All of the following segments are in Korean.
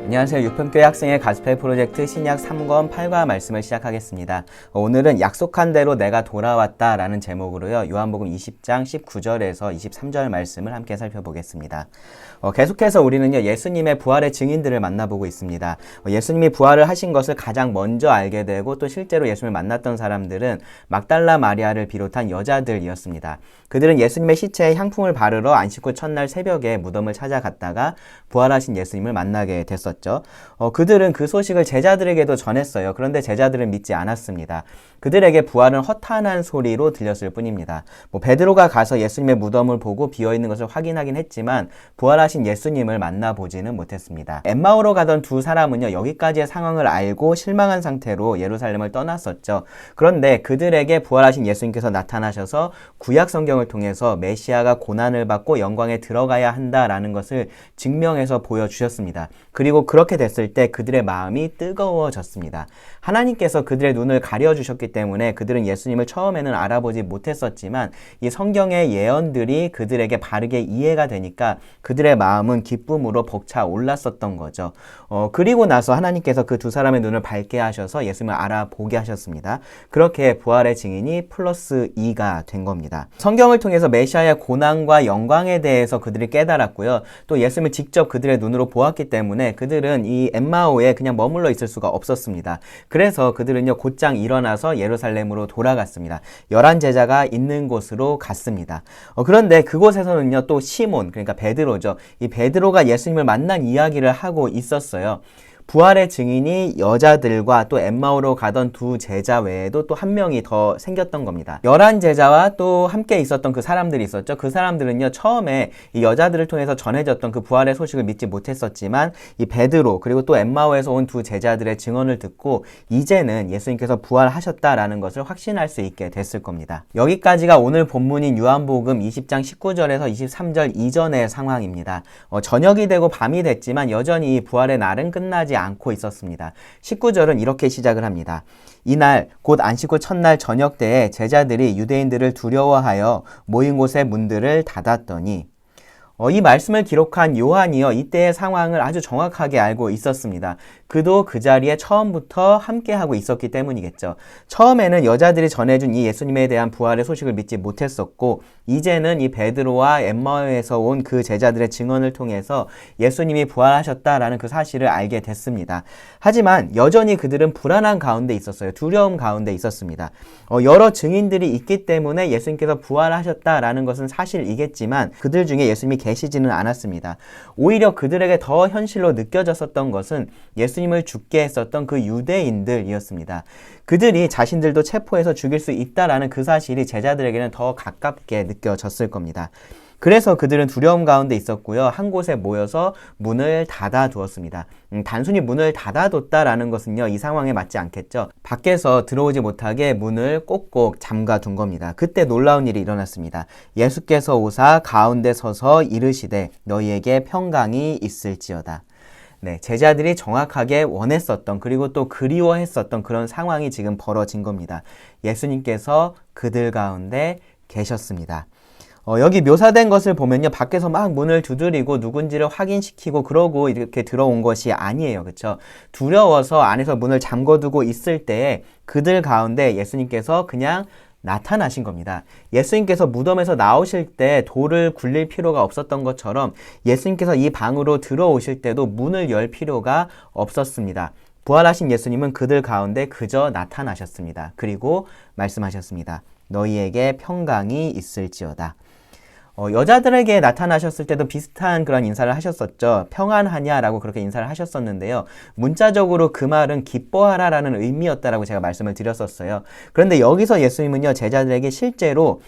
안녕하세요. 유품교회 학생의 가스펠 프로젝트 신약 3권 8과 말씀을 시작하겠습니다. 오늘은 약속한 대로 내가 돌아왔다 라는 제목으로요. 요한복음 20장 19절에서 23절 말씀을 함께 살펴보겠습니다. 계속해서 우리는요, 예수님의 부활의 증인들을 만나보고 있습니다. 예수님이 부활을 하신 것을 가장 먼저 알게 되고 또 실제로 예수님을 만났던 사람들은 막달라 마리아를 비롯한 여자들이었습니다. 그들은 예수님의 시체에 향품을 바르러 안식 후 첫날 새벽에 무덤을 찾아갔다가 부활하신 예수님을 만나게 됐었죠. 그들은 그 소식을 제자들에게도 전했어요. 그런데 제자들은 믿지 않았습니다. 그들에게 부활은 허탄한 소리로 들렸을 뿐입니다. 베드로가 가서 예수님의 무덤을 보고 비어있는 것을 확인하긴 했지만 부활하신 예수님을 만나보지는 못했습니다. 엠마오로 가던 두 사람은요, 여기까지의 상황을 알고 실망한 상태로 예루살렘을 떠났었죠. 그런데 그들에게 부활하신 예수님께서 나타나셔서 구약 성경을 통해서 메시아가 고난을 받고 영광에 들어가야 한다라는 것을 증명해서 보여주셨습니다. 그리고 그렇게 됐을 때 그들의 마음이 뜨거워졌습니다. 하나님께서 그들의 눈을 가려주셨기 때문에 그들은 예수님을 처음에는 알아보지 못했었지만 이 성경의 예언들이 그들에게 바르게 이해가 되니까 그들의 마음은 기쁨으로 벅차 올랐었던 거죠. 그리고 나서 하나님께서 그 두 사람의 눈을 밝게 하셔서 예수님을 알아보게 하셨습니다. 그렇게 부활의 증인이 플러스 2가 된 겁니다. 성경을 통해서 메시아의 고난과 영광에 대해서 그들이 깨달았고요. 또 예수님을 직접 그들의 눈으로 보았기 때문에 그들은 이 엠마오에 그냥 머물러 있을 수가 없었습니다. 그래서 그들은요, 곧장 일어나서 예루살렘으로 돌아갔습니다. 11 제자가 있는 곳으로 갔습니다. 그런데 그곳에서는요, 또 시몬, 그러니까 베드로죠. 이 베드로가 예수님을 만난 이야기를 하고 있었어요. 부활의 증인이 여자들과 또 엠마오로 가던 두 제자 외에도 또 한 명이 더 생겼던 겁니다. 11 제자와 또 함께 있었던 그 사람들이 있었죠. 그 사람들은요, 처음에 이 여자들을 통해서 전해졌던 그 부활의 소식을 믿지 못했었지만 이 베드로 그리고 또 엠마오에서 온 두 제자들의 증언을 듣고 이제는 예수님께서 부활하셨다라는 것을 확신할 수 있게 됐을 겁니다. 여기까지가 오늘 본문인 요한복음 20장 19절에서 23절 이전의 상황입니다. 저녁이 되고 밤이 됐지만 여전히 부활의 날은 끝나지 않고 있었습니다. 19절은 이렇게 시작을 합니다. 이날 곧 안식 후 첫날 저녁 때에 제자들이 유대인들을 두려워하여 모인 곳의 문들을 닫았더니 이 말씀을 기록한 요한이요, 이때의 상황을 아주 정확하게 알고 있었습니다. 그도 그 자리에 처음부터 함께하고 있었기 때문이겠죠. 처음에는 여자들이 전해준 이 예수님에 대한 부활의 소식을 믿지 못했었고 이제는 이 베드로와 엠마오에서 온 그 제자들의 증언을 통해서 예수님이 부활하셨다라는 그 사실을 알게 됐습니다. 하지만 여전히 그들은 불안한 가운데 있었어요. 두려움 가운데 있었습니다. 여러 증인들이 있기 때문에 예수님께서 부활하셨다라는 것은 사실이겠지만 그들 중에 예수님이 계시지는 않았습니다. 오히려 그들에게 더 현실로 느껴졌었던 것은 예수님을 죽게 했었던 그 유대인들이었습니다. 그들이 자신들도 체포해서 죽일 수 있다라는 그 사실이 제자들에게는 더 가깝게 느껴졌을 겁니다. 그래서 그들은 두려움 가운데 있었고요. 한 곳에 모여서 문을 닫아두었습니다. 단순히 문을 닫아뒀다라는 것은요, 이 상황에 맞지 않겠죠. 밖에서 들어오지 못하게 문을 꼭꼭 잠가둔 겁니다. 그때 놀라운 일이 일어났습니다. 예수께서 오사 가운데 서서 이르시되 너희에게 평강이 있을지어다. 네, 제자들이 정확하게 원했었던 그리고 또 그리워했었던 그런 상황이 지금 벌어진 겁니다. 예수님께서 그들 가운데 계셨습니다. 여기 묘사된 것을 보면요, 밖에서 막 문을 두드리고 누군지를 확인시키고 그러고 이렇게 들어온 것이 아니에요. 그렇죠? 두려워서 안에서 문을 잠궈두고 있을 때에 그들 가운데 예수님께서 그냥 나타나신 겁니다. 예수님께서 무덤에서 나오실 때 돌을 굴릴 필요가 없었던 것처럼 예수님께서 이 방으로 들어오실 때도 문을 열 필요가 없었습니다. 부활하신 예수님은 그들 가운데 그저 나타나셨습니다. 그리고 말씀하셨습니다. 너희에게 평강이 있을지어다. 여자들에게 나타나셨을 때도 비슷한 그런 인사를 하셨었죠. 평안하냐라고 그렇게 인사를 하셨었는데요. 문자적으로 그 말은 기뻐하라라는 의미였다라고 제가 말씀을 드렸었어요. 그런데 여기서 예수님은요, 제자들에게 실제로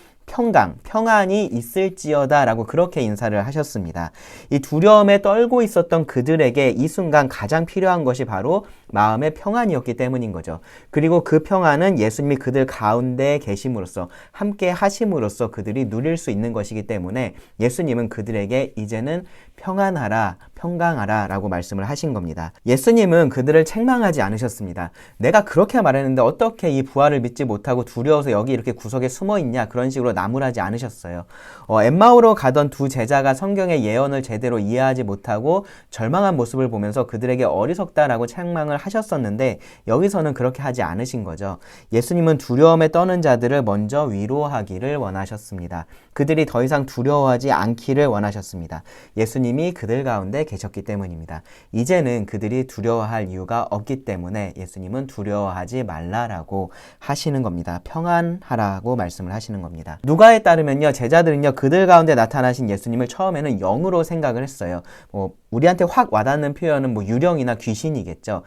평안이 있을지어다 라고 그렇게 인사를 하셨습니다. 이 두려움에 떨고 있었던 그들에게 이 순간 가장 필요한 것이 바로 마음의 평안이었기 때문인 거죠. 그리고 그 평안은 예수님이 그들 가운데 계심으로써 함께 하심으로써 그들이 누릴 수 있는 것이기 때문에 예수님은 그들에게 이제는 평안하라, 평강하라 라고 말씀을 하신 겁니다. 예수님은 그들을 책망하지 않으셨습니다. 내가 그렇게 말했는데 어떻게 이 부활을 믿지 못하고 두려워서 여기 이렇게 구석에 숨어 있냐, 그런 식으로 나무라지 않으셨어요. 엠마오로 가던 두 제자가 성경의 예언을 제대로 이해하지 못하고 절망한 모습을 보면서 그들에게 어리석다라고 책망을 하셨었는데 여기서는 그렇게 하지 않으신 거죠. 예수님은 두려움에 떠는 자들을 먼저 위로하기를 원하셨습니다. 그들이 더 이상 두려워하지 않기를 원하셨습니다. 예수님이 그들 가운데 계셨기 때문입니다. 이제는 그들이 두려워할 이유가 없기 때문에 예수님은 두려워하지 말라라고 하시는 겁니다. 평안하라고 말씀을 하시는 겁니다. 누가에 따르면요, 제자들은요, 그들 가운데 나타나신 예수님을 처음에는 영으로 생각을 했어요. 우리한테 확 와닿는 표현은 유령이나 귀신이겠죠.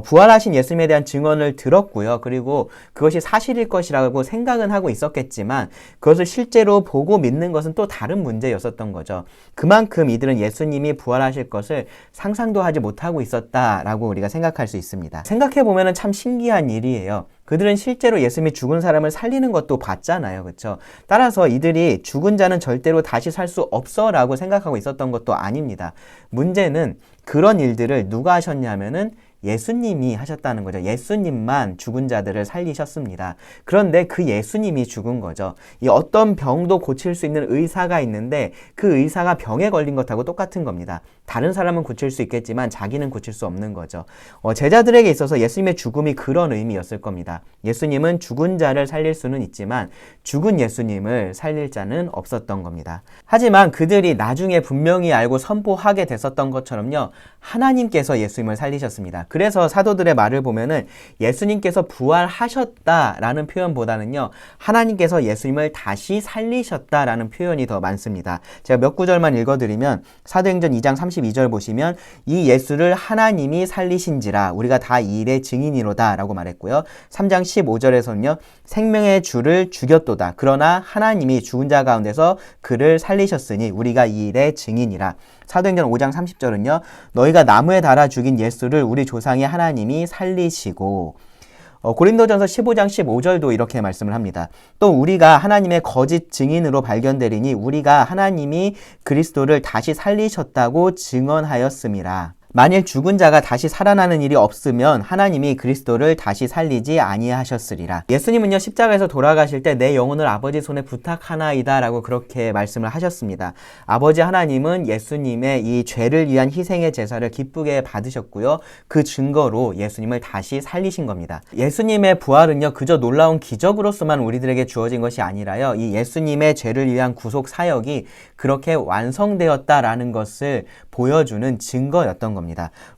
부활하신 예수님에 대한 증언을 들었고요. 그리고 그것이 사실일 것이라고 생각은 하고 있었겠지만 그것을 실제로 보고 믿는 것은 또 다른 문제였었던 거죠. 그만큼 이들은 예수님이 부활하실 것을 상상도 하지 못하고 있었다라고 우리가 생각할 수 있습니다. 생각해보면 참 신기한 일이에요. 그들은 실제로 예수님이 죽은 사람을 살리는 것도 봤잖아요. 그렇죠? 따라서 이들이 죽은 자는 절대로 다시 살 수 없어 라고 생각하고 있었던 것도 아닙니다. 문제는 그런 일들을 누가 하셨냐면은 예수님이 하셨다는 거죠. 예수님만 죽은 자들을 살리셨습니다. 그런데 그 예수님이 죽은 거죠. 이 어떤 병도 고칠 수 있는 의사가 있는데 그 의사가 병에 걸린 것하고 똑같은 겁니다. 다른 사람은 고칠 수 있겠지만 자기는 고칠 수 없는 거죠. 제자들에게 있어서 예수님의 죽음이 그런 의미였을 겁니다. 예수님은 죽은 자를 살릴 수는 있지만 죽은 예수님을 살릴 자는 없었던 겁니다. 하지만 그들이 나중에 분명히 알고 선포하게 됐었던 것처럼요, 하나님께서 예수님을 살리셨습니다. 그래서 사도들의 말을 보면은 예수님께서 부활하셨다라는 표현보다는요, 하나님께서 예수님을 다시 살리셨다라는 표현이 더 많습니다. 제가 몇 구절만 읽어드리면 사도행전 2장 32절 보시면 이 예수를 하나님이 살리신지라 우리가 다 이 일의 증인이로다 라고 말했고요. 3장 15절에서는요, 생명의 주를 죽였도다. 그러나 하나님이 죽은 자 가운데서 그를 살리셨으니 우리가 이 일의 증인이라. 사도행전 5장 30절은요, 너희가 나무에 달아 죽인 예수를 우리 조상의 하나님이 살리시고, 고린도전서 15장 15절도 이렇게 말씀을 합니다. 또 우리가 하나님의 거짓 증인으로 발견되리니 우리가 하나님이 그리스도를 다시 살리셨다고 증언하였음이라. 만일 죽은 자가 다시 살아나는 일이 없으면 하나님이 그리스도를 다시 살리지 아니하셨으리라. 예수님은요, 십자가에서 돌아가실 때 내 영혼을 아버지 손에 부탁하나이다 라고 그렇게 말씀을 하셨습니다. 아버지 하나님은 예수님의 이 죄를 위한 희생의 제사를 기쁘게 받으셨고요. 그 증거로 예수님을 다시 살리신 겁니다. 예수님의 부활은요, 그저 놀라운 기적으로서만 우리들에게 주어진 것이 아니라요, 이 예수님의 죄를 위한 구속 사역이 그렇게 완성되었다라는 것을 보여주는 증거였던 겁니다.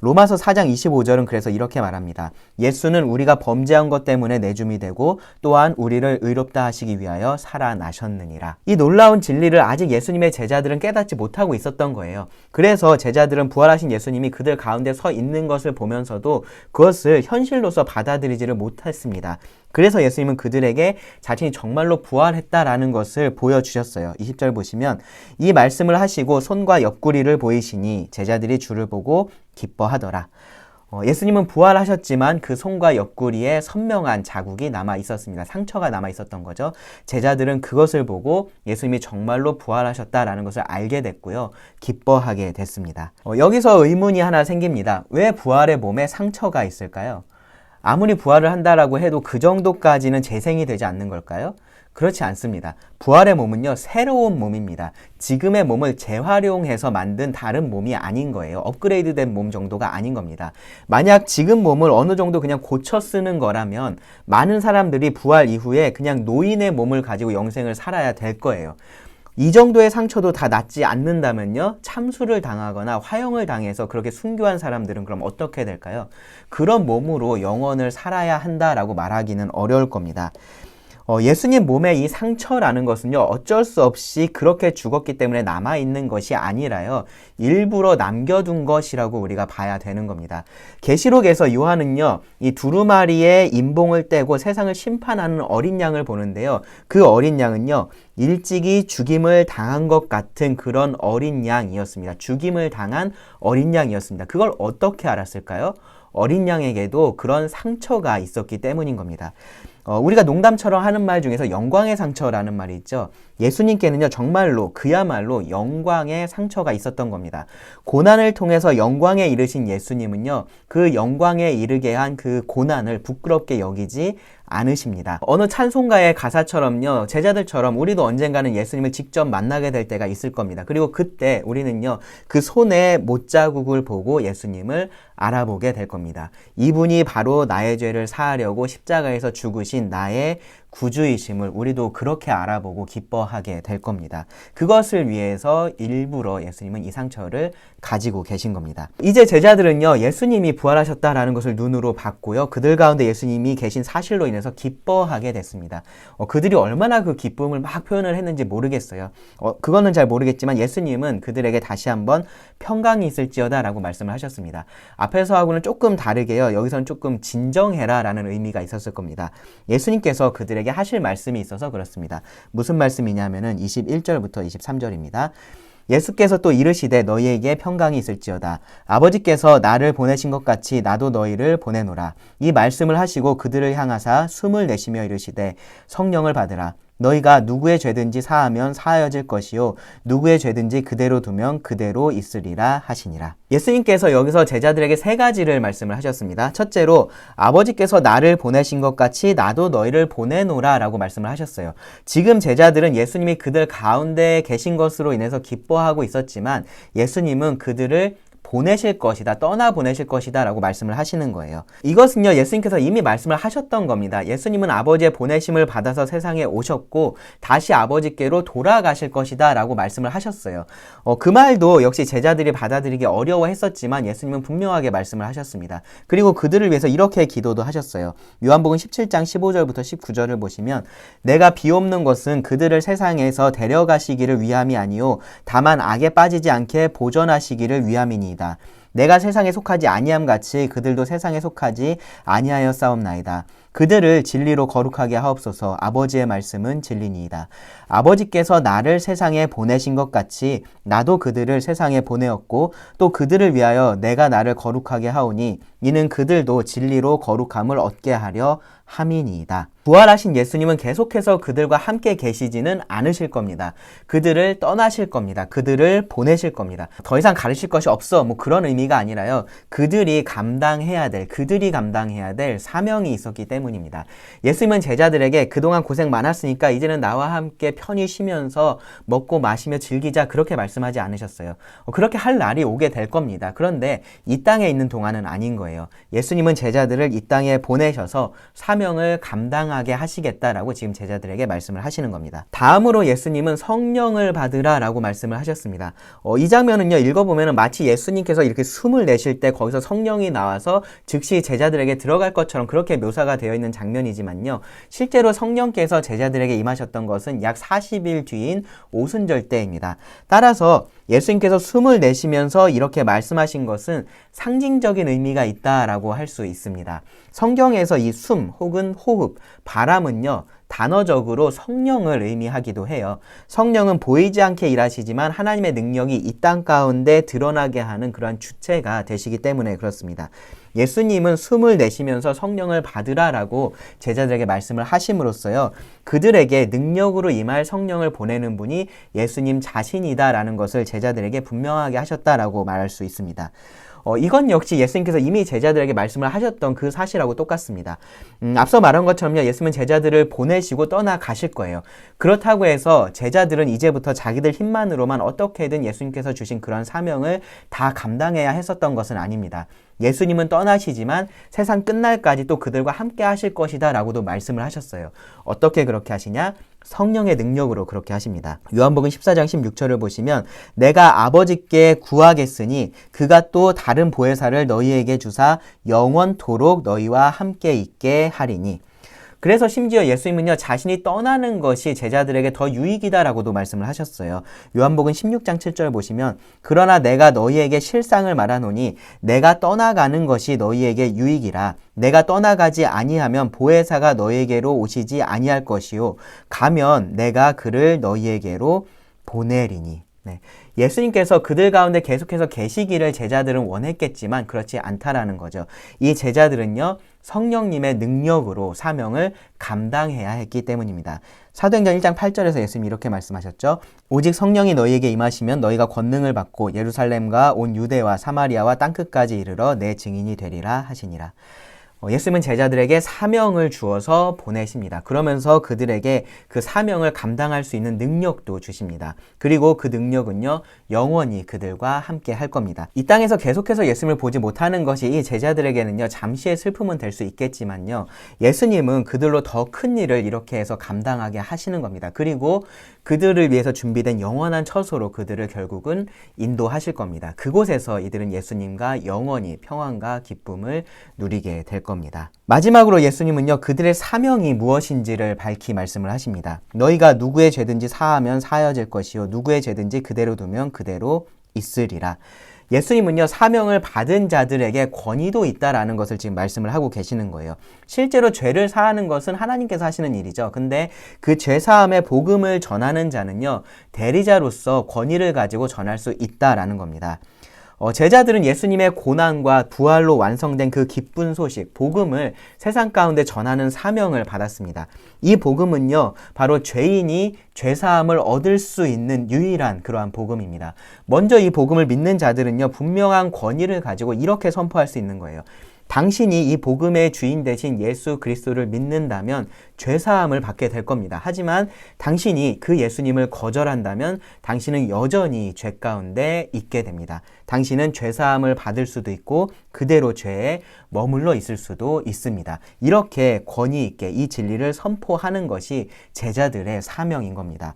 로마서 4장 25절은 그래서 이렇게 말합니다. 예수는 우리가 범죄한 것 때문에 내줌이 되고 또한 우리를 의롭다 하시기 위하여 살아나셨느니라. 이 놀라운 진리를 아직 예수님의 제자들은 깨닫지 못하고 있었던 거예요. 그래서 제자들은 부활하신 예수님이 그들 가운데 서 있는 것을 보면서도 그것을 현실로서 받아들이지를 못했습니다. 그래서 예수님은 그들에게 자신이 정말로 부활했다라는 것을 보여주셨어요. 20절 보시면 이 말씀을 하시고 손과 옆구리를 보이시니 제자들이 주를 보고 기뻐하더라. 예수님은 부활하셨지만 그 손과 옆구리에 선명한 자국이 남아 있었습니다. 상처가 남아 있었던 거죠. 제자들은 그것을 보고 예수님이 정말로 부활하셨다라는 것을 알게 됐고요. 기뻐하게 됐습니다. 여기서 의문이 하나 생깁니다. 왜 부활의 몸에 상처가 있을까요? 아무리 부활을 한다라고 해도 그 정도까지는 재생이 되지 않는 걸까요? 그렇지 않습니다. 부활의 몸은요, 새로운 몸입니다. 지금의 몸을 재활용해서 만든 다른 몸이 아닌 거예요. 업그레이드된 몸 정도가 아닌 겁니다. 만약 지금 몸을 어느 정도 그냥 고쳐 쓰는 거라면 많은 사람들이 부활 이후에 그냥 노인의 몸을 가지고 영생을 살아야 될 거예요. 이 정도의 상처도 다 낫지 않는다면요, 참수를 당하거나 화형을 당해서 그렇게 순교한 사람들은 그럼 어떻게 될까요? 그런 몸으로 영원을 살아야 한다라고 말하기는 어려울 겁니다. 예수님 몸에 이 상처라는 것은요, 어쩔 수 없이 그렇게 죽었기 때문에 남아있는 것이 아니라요, 일부러 남겨둔 것이라고 우리가 봐야 되는 겁니다. 계시록에서 요한은요, 이 두루마리의 인봉을 떼고 세상을 심판하는 어린 양을 보는데요, 그 어린 양은요, 일찍이 죽임을 당한 것 같은 그런 어린 양이었습니다. 죽임을 당한 어린 양이었습니다. 그걸 어떻게 알았을까요? 어린 양에게도 그런 상처가 있었기 때문인 겁니다. 우리가 농담처럼 하는 말 중에서 영광의 상처라는 말이 있죠. 예수님께는요, 정말로, 그야말로 영광의 상처가 있었던 겁니다. 고난을 통해서 영광에 이르신 예수님은요, 그 영광에 이르게 한 그 고난을 부끄럽게 여기지 않으십니다. 어느 찬송가의 가사처럼요, 제자들처럼 우리도 언젠가는 예수님을 직접 만나게 될 때가 있을 겁니다. 그리고 그때 우리는요, 그 손의 못자국을 보고 예수님을 알아보게 될 겁니다. 이분이 바로 나의 죄를 사하려고 십자가에서 죽으신 나의 구주이심을 우리도 그렇게 알아보고 기뻐하게 될 겁니다. 그것을 위해서 일부러 예수님은 이 상처를 가지고 계신 겁니다. 이제 제자들은요, 예수님이 부활하셨다라는 것을 눈으로 봤고요, 그들 가운데 예수님이 계신 사실로 인해서 기뻐하게 됐습니다. 그들이 얼마나 그 기쁨을 막 표현을 했는지 모르겠어요. 그거는 잘 모르겠지만 예수님은 그들에게 다시 한번 평강이 있을지어다 라고 말씀을 하셨습니다. 앞에서하고는 조금 다르게요, 여기서는 조금 진정해라 라는 의미가 있었을 겁니다. 예수님께서 그들에게 하실 말씀이 있어서 그렇습니다. 무슨 말씀이냐면은 21절부터 23절입니다. 예수께서 또 이르시되 너희에게 평강이 있을지어다. 아버지께서 나를 보내신 것 같이 나도 너희를 보내노라. 이 말씀을 하시고 그들을 향하사 숨을 내쉬며 이르시되 성령을 받으라. 너희가 누구의 죄든지 사하면 사하여질 것이요 누구의 죄든지 그대로 두면 그대로 있으리라 하시니라. 예수님께서 여기서 제자들에게 세 가지를 말씀을 하셨습니다. 첫째로 아버지께서 나를 보내신 것 같이 나도 너희를 보내노라 라고 말씀을 하셨어요. 지금 제자들은 예수님이 그들 가운데 계신 것으로 인해서 기뻐하고 있었지만 예수님은 그들을 보내실 것이다, 떠나 보내실 것이다 라고 말씀을 하시는 거예요. 이것은요, 예수님께서 이미 말씀을 하셨던 겁니다. 예수님은 아버지의 보내심을 받아서 세상에 오셨고 다시 아버지께로 돌아가실 것이다 라고 말씀을 하셨어요. 그 말도 역시 제자들이 받아들이기 어려워했었지만 예수님은 분명하게 말씀을 하셨습니다. 그리고 그들을 위해서 이렇게 기도도 하셨어요. 요한복음 17장 15절부터 19절을 보시면 내가 비옵는 것은 그들을 세상에서 데려가시기를 위함이 아니요 다만 악에 빠지지 않게 보존하시기를 위함이니 내가 세상에 속하지 아니함 같이 그들도 세상에 속하지 아니하여 싸움나이다. 그들을 진리로 거룩하게 하옵소서. 아버지의 말씀은 진리니이다. 아버지께서 나를 세상에 보내신 것 같이 나도 그들을 세상에 보내었고 또 그들을 위하여 내가 나를 거룩하게 하오니 이는 그들도 진리로 거룩함을 얻게 하려 함이니이다. 부활하신 예수님은 계속해서 그들과 함께 계시지는 않으실 겁니다. 그들을 떠나실 겁니다. 그들을 보내실 겁니다. 더 이상 가르칠 것이 없어, 뭐 그런 의미가 아니라요, 그들이 감당해야 될 사명이 있었기 때문입니다. 예수님은 제자들에게 그동안 고생 많았으니까 이제는 나와 함께 편히 쉬면서 먹고 마시며 즐기자 그렇게 말씀하지 않으셨어요. 그렇게 할 날이 오게 될 겁니다. 그런데 이 땅에 있는 동안은 아닌 거예요. 예수님은 제자들을 이 땅에 보내셔서 사명을 감당하게 하시겠다라고 지금 제자들에게 말씀을 하시는 겁니다. 다음으로 예수님은 성령을 받으라 라고 말씀을 하셨습니다. 이 장면은요, 읽어보면 마치 예수님께서 이렇게 숨을 내쉴 때 거기서 성령이 나와서 즉시 제자들에게 들어갈 것처럼 그렇게 묘사가 되어 있는 장면이지만요, 실제로 성령께서 제자들에게 임하셨던 것은 약 40일 뒤인 오순절 때입니다. 따라서 예수님께서 숨을 내쉬면서 이렇게 말씀하신 것은 상징적인 의미가 있다라고 할 수 있습니다. 성경에서 이 숨 혹은 호흡, 바람은요, 단어적으로 성령을 의미하기도 해요. 성령은 보이지 않게 일하시지만 하나님의 능력이 이 땅 가운데 드러나게 하는 그러한 주체가 되시기 때문에 그렇습니다. 예수님은 숨을 내쉬면서 성령을 받으라라고 제자들에게 말씀을 하심으로써요, 그들에게 능력으로 임할 성령을 보내는 분이 예수님 자신이다라는 것을 제자들에게 분명하게 하셨다라고 말할 수 있습니다. 이건 역시 예수님께서 이미 제자들에게 말씀을 하셨던 그 사실하고 똑같습니다. 앞서 말한 것처럼요, 예수님은 제자들을 보내시고 떠나가실 거예요. 그렇다고 해서 제자들은 이제부터 자기들 힘만으로만 어떻게든 예수님께서 주신 그런 사명을 다 감당해야 했었던 것은 아닙니다. 예수님은 떠나시지만 세상 끝날까지 또 그들과 함께 하실 것이다 라고도 말씀을 하셨어요. 어떻게 그렇게 하시냐? 성령의 능력으로 그렇게 하십니다. 요한복음 14장 16절을 보시면 내가 아버지께 구하겠으니 그가 또 다른 보혜사를 너희에게 주사 영원토록 너희와 함께 있게 하리니. 그래서 심지어 예수님은요, 자신이 떠나는 것이 제자들에게 더 유익이다라고도 말씀을 하셨어요. 요한복음 16장 7절 보시면 그러나 내가 너희에게 실상을 말하노니 내가 떠나가는 것이 너희에게 유익이라. 내가 떠나가지 아니하면 보혜사가 너희에게로 오시지 아니할 것이요 가면 내가 그를 너희에게로 보내리니. 네. 예수님께서 그들 가운데 계속해서 계시기를 제자들은 원했겠지만 그렇지 않다라는 거죠. 이 제자들은요, 성령님의 능력으로 사명을 감당해야 했기 때문입니다. 사도행전 1장 8절에서 예수님이 이렇게 말씀하셨죠. 오직 성령이 너희에게 임하시면 너희가 권능을 받고 예루살렘과 온 유대와 사마리아와 땅끝까지 이르러 내 증인이 되리라 하시니라. 예수님은 제자들에게 사명을 주어서 보내십니다. 그러면서 그들에게 그 사명을 감당할 수 있는 능력도 주십니다. 그리고 그 능력은요, 영원히 그들과 함께 할 겁니다. 이 땅에서 계속해서 예수님을 보지 못하는 것이 이 제자들에게는요, 잠시의 슬픔은 될 수 있겠지만요, 예수님은 그들로 더 큰 일을 이렇게 해서 감당하게 하시는 겁니다. 그리고 그들을 위해서 준비된 영원한 처소로 그들을 결국은 인도하실 겁니다. 그곳에서 이들은 예수님과 영원히 평안과 기쁨을 누리게 될 겁니다. 마지막으로 예수님은요, 그들의 사명이 무엇인지를 밝히 말씀을 하십니다. 너희가 누구의 죄든지 사하면 사하여질 것이요 누구의 죄든지 그대로 두면 그대로 있으리라. 예수님은요, 사명을 받은 자들에게 권위도 있다라는 것을 지금 말씀을 하고 계시는 거예요. 실제로 죄를 사하는 것은 하나님께서 하시는 일이죠. 근데 그 죄사함의 복음을 전하는 자는요, 대리자로서 권위를 가지고 전할 수 있다라는 겁니다. 제자들은 예수님의 고난과 부활로 완성된 그 기쁜 소식, 복음을 세상 가운데 전하는 사명을 받았습니다. 이 복음은요, 바로 죄인이 죄사함을 얻을 수 있는 유일한 그러한 복음입니다. 먼저 이 복음을 믿는 자들은요, 분명한 권위를 가지고 이렇게 선포할 수 있는 거예요. 당신이 이 복음의 주인 되신 예수 그리스도를 믿는다면 죄사함을 받게 될 겁니다. 하지만 당신이 그 예수님을 거절한다면 당신은 여전히 죄 가운데 있게 됩니다. 당신은 죄사함을 받을 수도 있고 그대로 죄에 머물러 있을 수도 있습니다. 이렇게 권위 있게 이 진리를 선포하는 것이 제자들의 사명인 겁니다.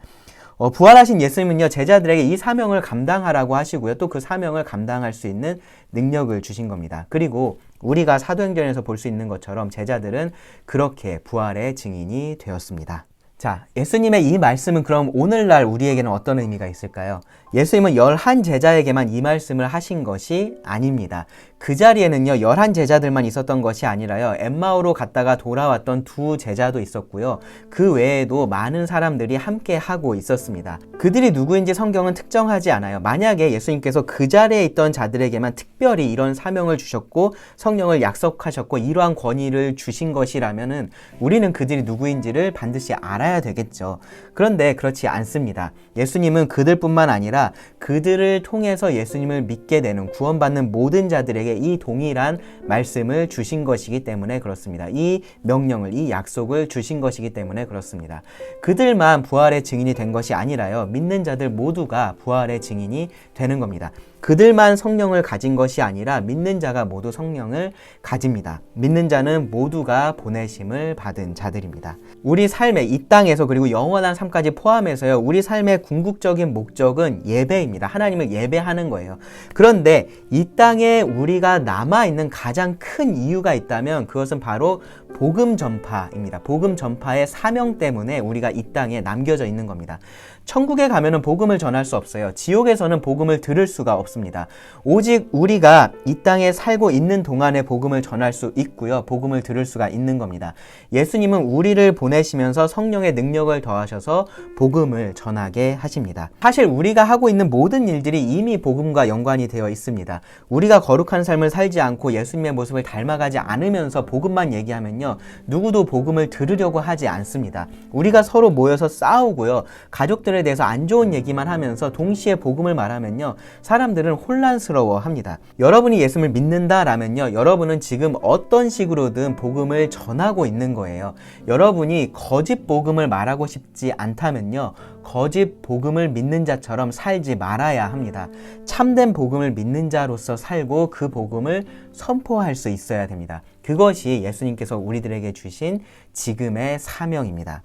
부활하신 예수님은요, 제자들에게 이 사명을 감당하라고 하시고요, 또 그 사명을 감당할 수 있는 능력을 주신 겁니다. 그리고 우리가 사도행전에서 볼 수 있는 것처럼 제자들은 그렇게 부활의 증인이 되었습니다. 자, 예수님의 이 말씀은 그럼 오늘날 우리에게는 어떤 의미가 있을까요? 예수님은 11 제자에게만 이 말씀을 하신 것이 아닙니다. 그 자리에는요, 11 제자들만 있었던 것이 아니라요, 엠마오로 갔다가 돌아왔던 2 제자도 있었고요, 그 외에도 많은 사람들이 함께 하고 있었습니다. 그들이 누구인지 성경은 특정하지 않아요. 만약에 예수님께서 그 자리에 있던 자들에게만 특별히 이런 사명을 주셨고 성령을 약속하셨고 이러한 권위를 주신 것이라면은 우리는 그들이 누구인지를 반드시 알아야 되겠죠. 그런데 그렇지 않습니다. 예수님은 그들뿐만 아니라 그들을 통해서 예수님을 믿게 되는, 구원받는 모든 자들에게 이 동일한 말씀을 주신 것이기 때문에 그렇습니다. 이 명령을, 이 약속을 주신 것이기 때문에 그렇습니다. 그들만 부활의 증인이 된 것이 아니라요, 믿는 자들 모두가 부활의 증인이 되는 겁니다. 그들만 성령을 가진 것이 아니라 믿는 자가 모두 성령을 가집니다. 믿는 자는 모두가 보내심을 받은 자들입니다. 우리 삶의 이 땅에서 그리고 영원한 삶까지 포함해서요, 우리 삶의 궁극적인 목적은 예배입니다. 하나님을 예배하는 거예요. 그런데 이 땅에 우리가 남아있는 가장 큰 이유가 있다면 그것은 바로 복음 전파입니다. 복음 전파의 사명 때문에 우리가 이 땅에 남겨져 있는 겁니다. 천국에 가면은 복음을 전할 수 없어요. 지옥에서는 복음을 들을 수가 없습니다. 오직 우리가 이 땅에 살고 있는 동안에 복음을 전할 수 있고요, 복음을 들을 수가 있는 겁니다. 예수님은 우리를 보내시면서 성령의 능력을 더하셔서 복음을 전하게 하십니다. 사실 우리가 하고 있는 모든 일들이 이미 복음과 연관이 되어 있습니다. 우리가 거룩한 삶을 살지 않고 예수님의 모습을 닮아가지 않으면서 복음만 얘기하면요, 누구도 복음을 들으려고 하지 않습니다. 우리가 서로 모여서 싸우고요, 가족들에 대해서 안 좋은 얘기만 하면서 동시에 복음을 말하면요, 사람들은 혼란스러워합니다. 여러분이 예수님을 믿는다라면요, 여러분은 지금 어떤 식으로든 복음을 전하고 있는 거예요. 여러분이 거짓 복음을 말하고 싶지 않다면요, 거짓 복음을 믿는 자처럼 살지 말아야 합니다. 참된 복음을 믿는 자로서 살고 그 복음을 선포할 수 있어야 됩니다. 그것이 예수님께서 우리들에게 주신 지금의 사명입니다.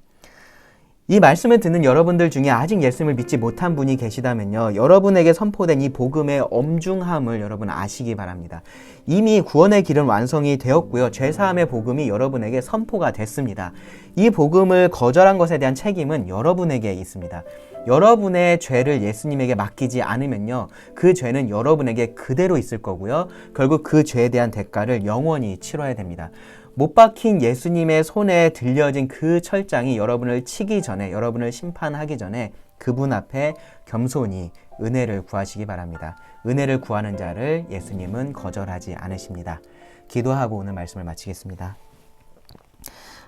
이 말씀을 듣는 여러분들 중에 아직 예수님을 믿지 못한 분이 계시다면요, 여러분에게 선포된 이 복음의 엄중함을 여러분 아시기 바랍니다. 이미 구원의 길은 완성이 되었고요, 죄사함의 복음이 여러분에게 선포가 됐습니다. 이 복음을 거절한 것에 대한 책임은 여러분에게 있습니다. 여러분의 죄를 예수님에게 맡기지 않으면요, 그 죄는 여러분에게 그대로 있을 거고요, 결국 그 죄에 대한 대가를 영원히 치러야 됩니다. 못 박힌 예수님의 손에 들려진 그 철장이 여러분을 치기 전에, 여러분을 심판하기 전에 그분 앞에 겸손히 은혜를 구하시기 바랍니다. 은혜를 구하는 자를 예수님은 거절하지 않으십니다. 기도하고 오늘 말씀을 마치겠습니다.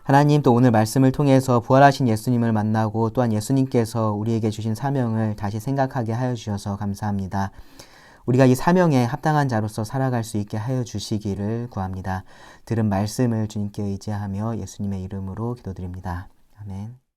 하나님, 또 오늘 말씀을 통해서 부활하신 예수님을 만나고 또한 예수님께서 우리에게 주신 사명을 다시 생각하게 하여 주셔서 감사합니다. 우리가 이 사명에 합당한 자로서 살아갈 수 있게 하여 주시기를 구합니다. 들은 말씀을 주님께 의지하며 예수님의 이름으로 기도드립니다. 아멘.